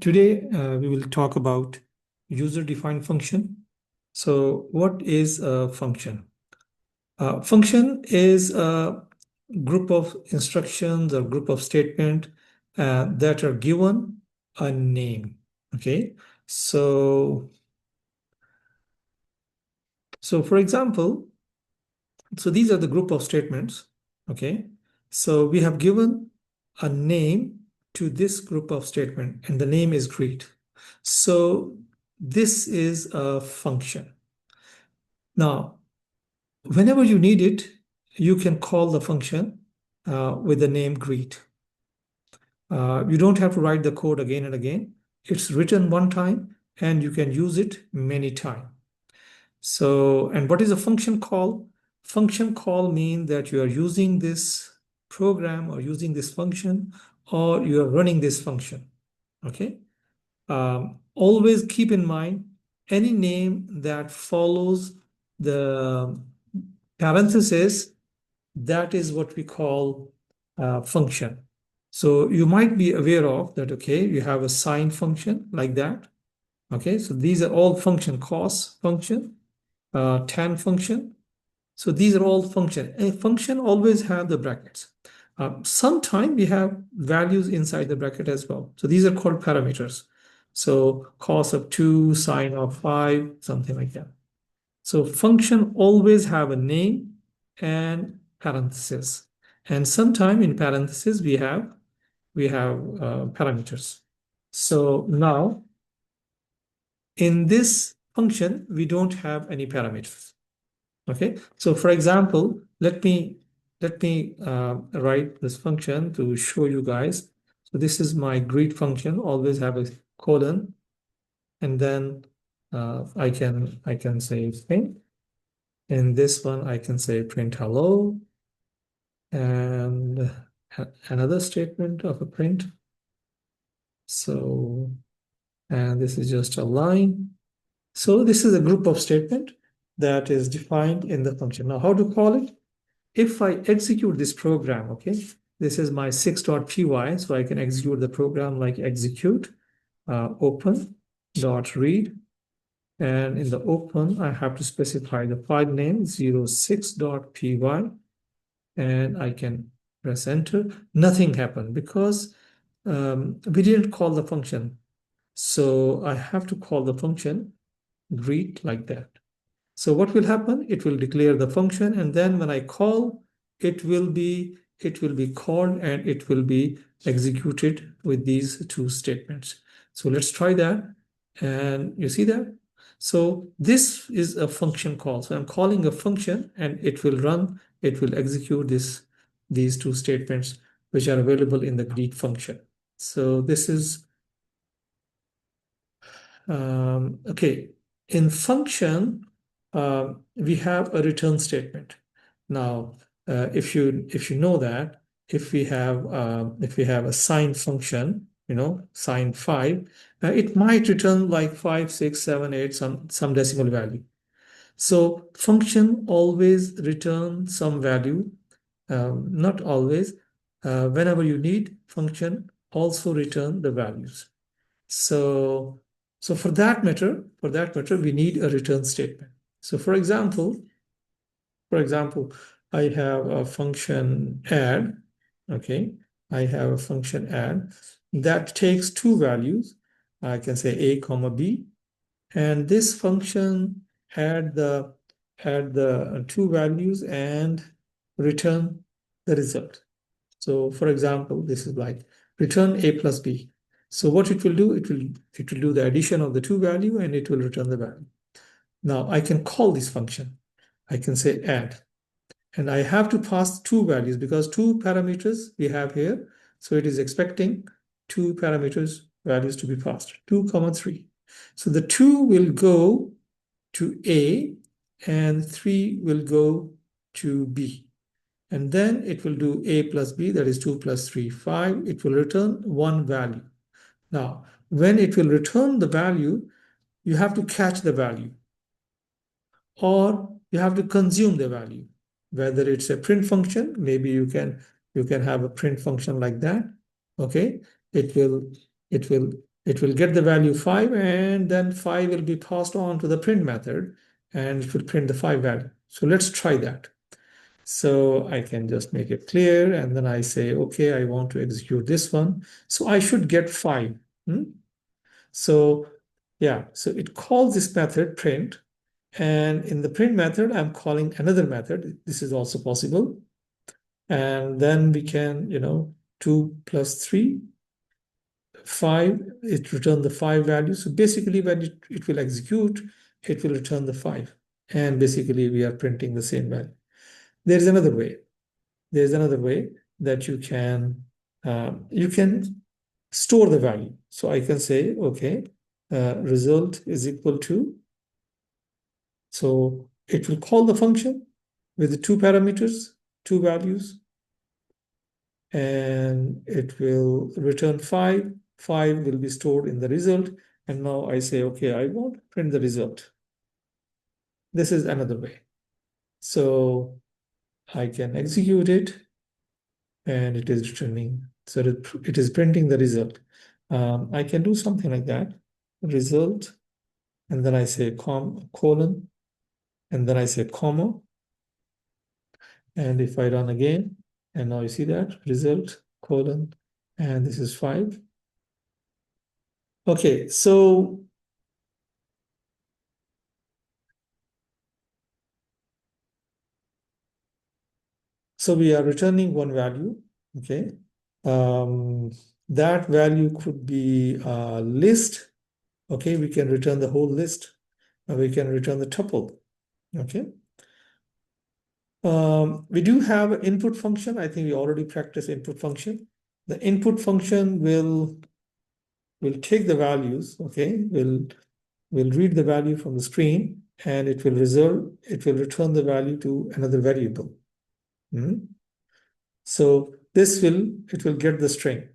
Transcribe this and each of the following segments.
Today, we will talk about user-defined function. So what is a function? Function is a group of instructions or group of statements that are given a name. Okay, so for example, these are the group of statements. Okay, so we have given a name to this group of statement, and the name is greet. So this is a function. Now, whenever you need it, you can call the function with the name greet. You don't have to write the code again and again. It's written one time and you can use it many times. So, and what is a function call? Function call means that you are using this program or using this function or you are running this function. Okay. Always keep in mind any name that follows the parenthesis, that is what we call function. So you might be aware of that, okay, you have a sine function like that. Okay, so these are all function, cos function, tan function. So these are all function. A function always have the brackets. Sometimes we have values inside the bracket as well. So these are called parameters. So cos of 2, sine of 5, something like that. So function always have a name and parenthesis. And sometime in parentheses we have parameters. So now in this function we don't have any parameters. Okay, so for example, let me write this function to show you guys. So this is my greet function. Always have a colon, and then I can say print. In this one, I can say print hello, and another statement of a print. So, and this is just a line. So this is a group of statement that is defined in the function. Now, how to call it? If I execute this program, okay, this is my 6.py, so I can execute the program like execute open dot read, and in the open I have to specify the file name 06.py, and I can press enter. Nothing happened because we didn't call the function, so I have to call the function greet like that. So what will happen? It will declare the function, and then when I call, it will be called and it will be executed with these two statements. So let's try that. And you see that? So this is a function call. So I'm calling a function and it will run, it will execute these two statements which are available in the greet function. So this is okay. In function, we have a return statement. Now, if you know that if we have a sine function, sine 5, it might return like 5, 6, 7, 8, some decimal value. So function always return some value, not always. Whenever you need, function also return the values. So, for that matter, we need a return statement. So for example, I have a function add. Okay, I have a function add that takes two values. I can say a comma b, and this function add the two values and return the result. So for example, this is like return a plus b. So what it will do, it will do the addition of the two value and it will return the value. Now I can call this function. I can say add, and I have to pass two values because two parameters we have here. So it is expecting two parameters values to be passed, 2, 3. So the 2 will go to A and 3 will go to B. And then it will do a plus b, that is 2 plus 3, 5. It will return one value. Now, when it will return the value, you have to catch the value or you have to consume the value. Whether it's a print function, maybe you can have a print function like that. Okay, it will It will get the value 5, and then 5 will be passed on to the print method, and it will print the 5 value. So let's try that. So I can just make it clear, and then I say, okay, I want to execute this one. So I should get 5. So yeah, so it calls this method print. And in the print method, I'm calling another method. This is also possible. And then we can, 2 plus 3, 5, it return the 5 value. So basically when it will execute, it will return the 5. And basically we are printing the same value. There's another way. There's another way that you can store the value. So I can say, okay, result is equal to, so it will call the function with the 2 parameters, 2 values, and it will return 5. 5 will be stored in the result. And now I say, okay, I want to print the result. This is another way. So I can execute it, and it is returning. So it is printing the result. I can do something like that, result, and then I say colon, and then I say comma. And if I run again, and now you see that result, colon, and this is 5. Okay, so we are returning one value, okay? That value could be a list, okay? We can return the whole list, or we can return the tuple, okay? We do have an input function. I think we already practiced input function. The input function will take the values, okay? Will read the value from the screen, and it will return the value to another variable. So it will get the string,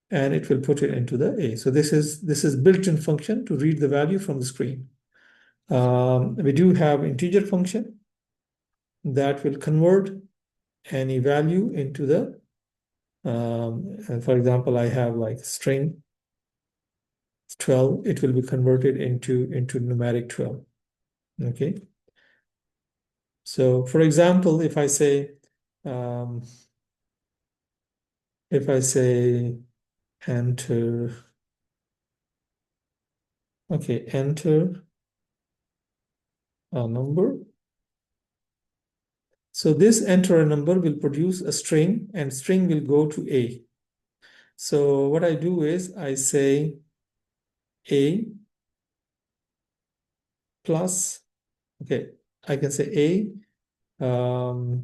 and it will put it into the A. So this is built-in function to read the value from the screen. We do have integer function that will convert any value into the, and for example, I have like string 12, it will be converted into numeric 12, okay? So for example, if I say enter, okay, enter a number. So this enter a number will produce a string, and string will go to A. So what I do is I say A plus, okay, I can say A.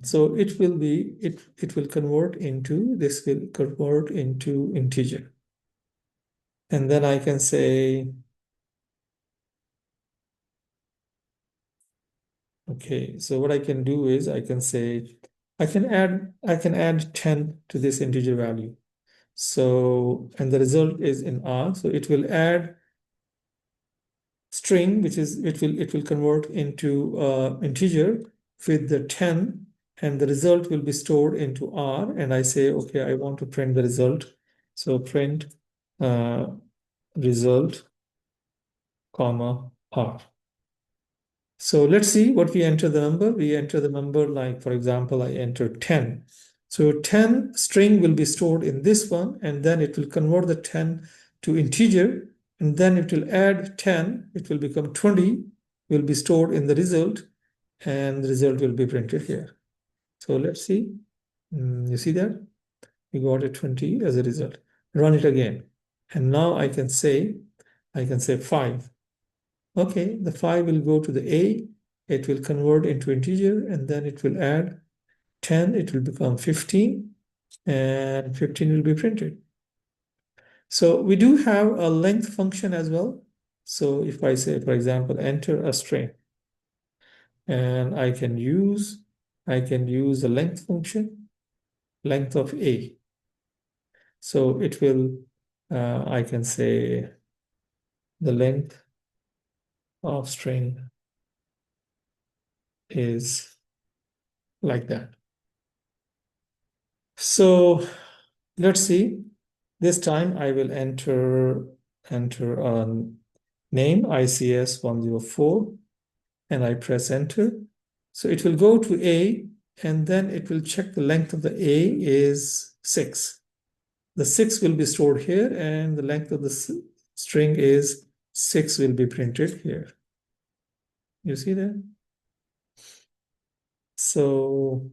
So it will be, it will convert into, this will convert into integer. And then I can say, okay, so what I can do is I can say, I can add 10 to this integer value. So, and the result is in R. So it will add string, which is, it will convert into integer with the 10, and the result will be stored into R. And I say, okay, I want to print the result. So print result, comma, R. So let's see what we enter the number. We enter the number, like, for example, I enter 10. So 10 string will be stored in this one, and then it will convert the 10 to integer, and then it will add 10, it will become 20, will be stored in the result, and the result will be printed here. So let's see. You see that? We got a 20 as a result. Run it again. And now I can say 5. Okay, the 5 will go to the A, it will convert into integer, and then it will add 10, it will become 15, and 15 will be printed. So we do have a length function as well. So if I say, for example, enter a string, and I can use the length function, length of A. So it will, I can say the length of string is like that. So let's see. This time I will enter name ICS 104 and I press enter. So it will go to A and then it will check the length of the A is 6. The 6 will be stored here and the length of the string is 6 will be printed here. You see that? So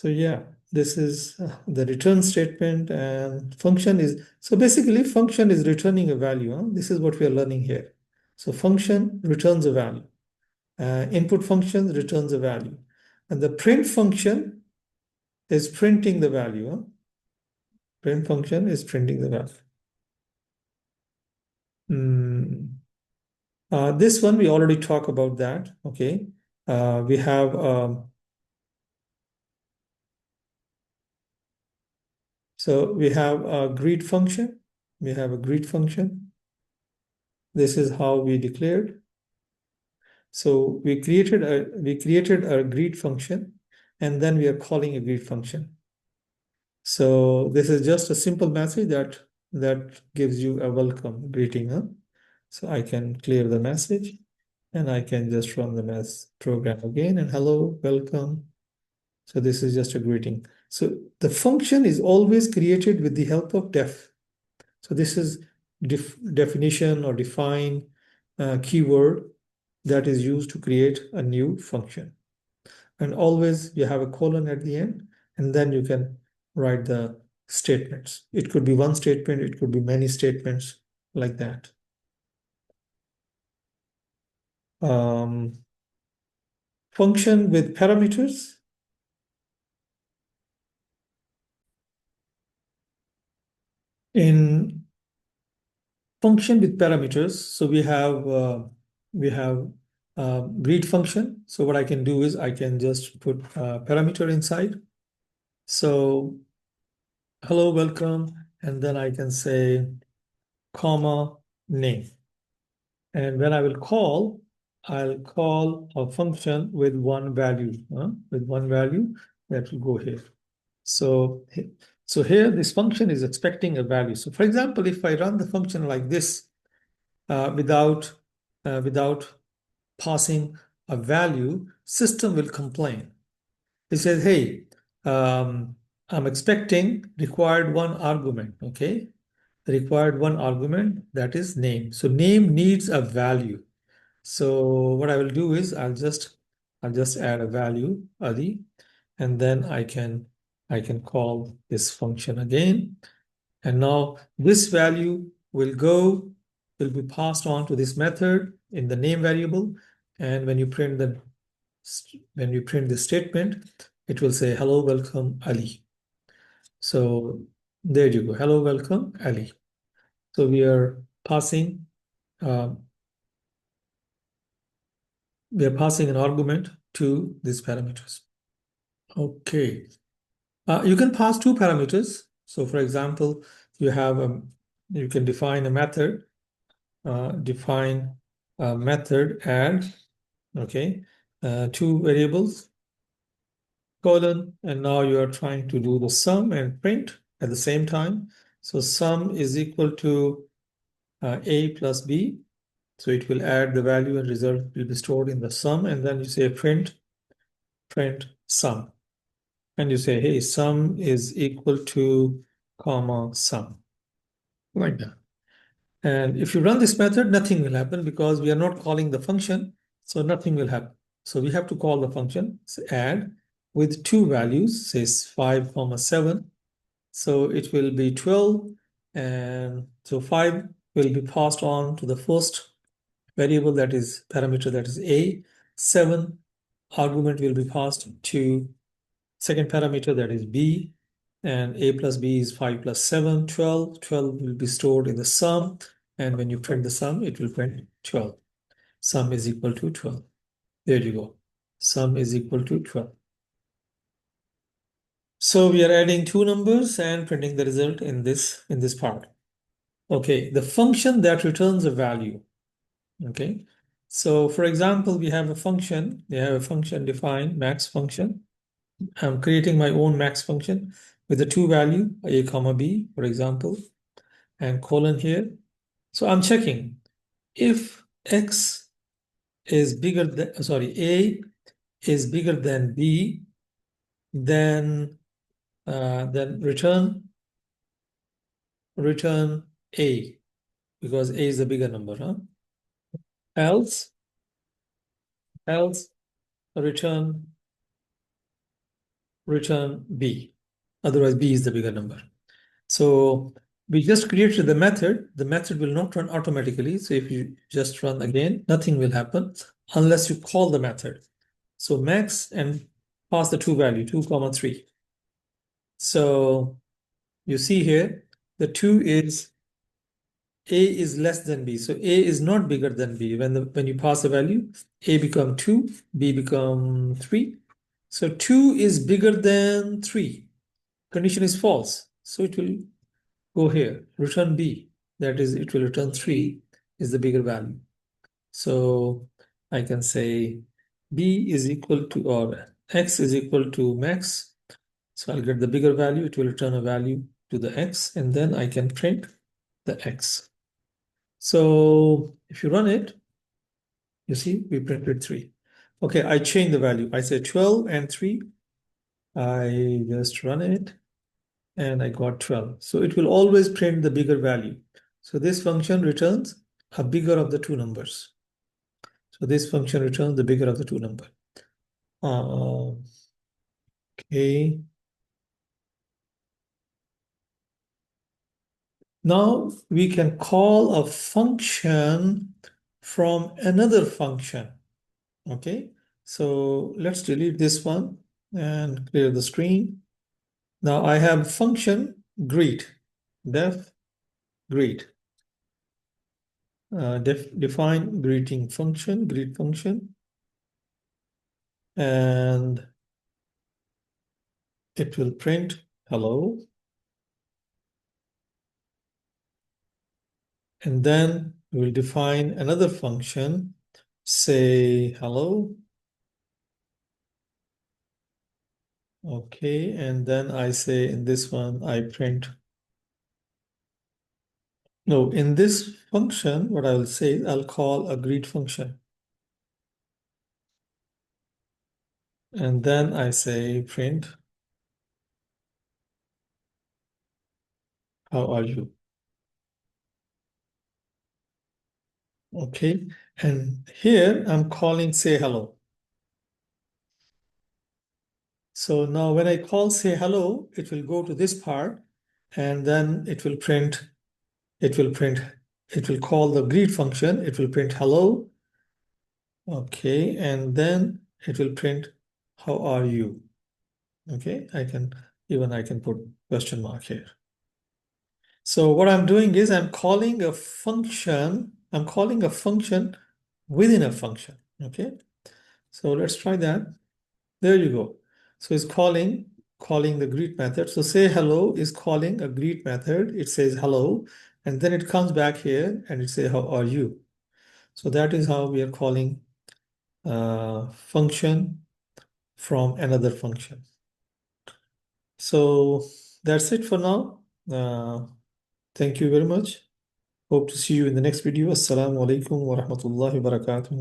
yeah, this is the return statement, and function is, so basically function is returning a value. This is what we are learning here. So function returns a value. Input function returns a value. And the print function is printing the value. Print function is printing the value. This one, we already talked about that. Okay. We have so we have a greet function. We have a greet function. This is how we declared. So we created a greet function, and then we are calling a greet function. So this is just a simple message that gives you a welcome greeting. So I can clear the message, and I can just run the program again, and hello, welcome. So this is just a greeting. So the function is always created with the help of def. So this is definition or define keyword that is used to create a new function. And always you have a colon at the end, and then you can write the statements. It could be one statement, it could be many statements like that. Function with parameters. In function with parameters, so we have read function. So what I can do is I can just put a parameter inside. So hello, welcome, and then I can say comma name. And when I will call, I'll call a function with one value, with one value that will go here. So here this function is expecting a value. So for example, if I run the function like this without passing a value, system will complain. It says, hey, I'm expecting required one argument, okay? Required one argument, that is name. So name needs a value. So what I will do is I'll just add a value, Adi, and then I can call this function again. And now this value will be passed on to this method in the name variable. And when you print the statement, it will say hello, welcome, Ali. So there you go. Hello, welcome, Ali. So we are passing uh, an argument to these parameters. Okay. You can pass two parameters. So for example, you can define a method, define a method add, okay, two variables, colon, and now you are trying to do the sum and print at the same time. So sum is equal to A plus B. So it will add the value and result will be stored in the sum, and then you say print sum. And you say, hey, sum is equal to comma sum, like that. And if you run this method, nothing will happen because we are not calling the function, so nothing will happen. So we have to call the function, so add with two values, says 5 comma 7. So it will be 12, and so 5 will be passed on to the first variable, that is parameter, that is A. 7 argument will be passed to second parameter, that is B, and A plus B is 5 plus 7, 12. 12 will be stored in the sum, and when you print the sum, it will print 12. Sum is equal to 12. There you go. Sum is equal to 12. So we are adding two numbers and printing the result in this part. Okay, the function that returns a value. Okay, so for example, we have a function defined, max function. I'm creating my own max function, with the two value, a comma b, for example, and colon here. So I'm checking if x is bigger than, sorry, a is bigger than b, then return a, because a is the bigger number, huh? Else return b. Otherwise, b is the bigger number. So we just created the method. The method will not run automatically. So if you just run again, nothing will happen unless you call the method. So max and pass the two value, 2 comma 3. So you see here, the 2 is a is less than b. So a is not bigger than b. When you pass the value, a become 2, b become 3. So 2 is bigger than 3. Condition is false. So it will go here, return b. That is, it will return 3 is the bigger value. So I can say b is equal to, or x is equal to max. So I'll get the bigger value. It will return a value to the x, and then I can print the x. So if you run it, you see we printed 3. Okay, I change the value. I say 12 and 3. I just run it and I got 12. So it will always print the bigger value. So this function returns a bigger of the two numbers. So this function returns the bigger of the two numbers. Okay. Now we can call a function from another function. Okay. So let's delete this one and clear the screen. Now I have function greet, def greet. Define greeting function, greet function, and it will print hello. And then we'll define another function, say hello. Okay, and then I say in this one, I print. No, in this function, what I will say, I'll call a greet function. And then I say print, how are you? Okay, and here I'm calling say hello. So now when I call say hello, it will go to this part, and then it will call the greet function, it will print hello. Okay, and then it will print how are you? Okay, I can put question mark here. So what I'm doing is I'm calling a function within a function. Okay, so let's try that. There you go. So it's calling the greet method. So say hello is calling a greet method. It says hello, and then it comes back here and it says how are you? So that is how we are calling function from another function. So that's it for now. Thank you very much. Hope to see you in the next video. Assalamu alaikum wa rahmatullahi wa barakatuh.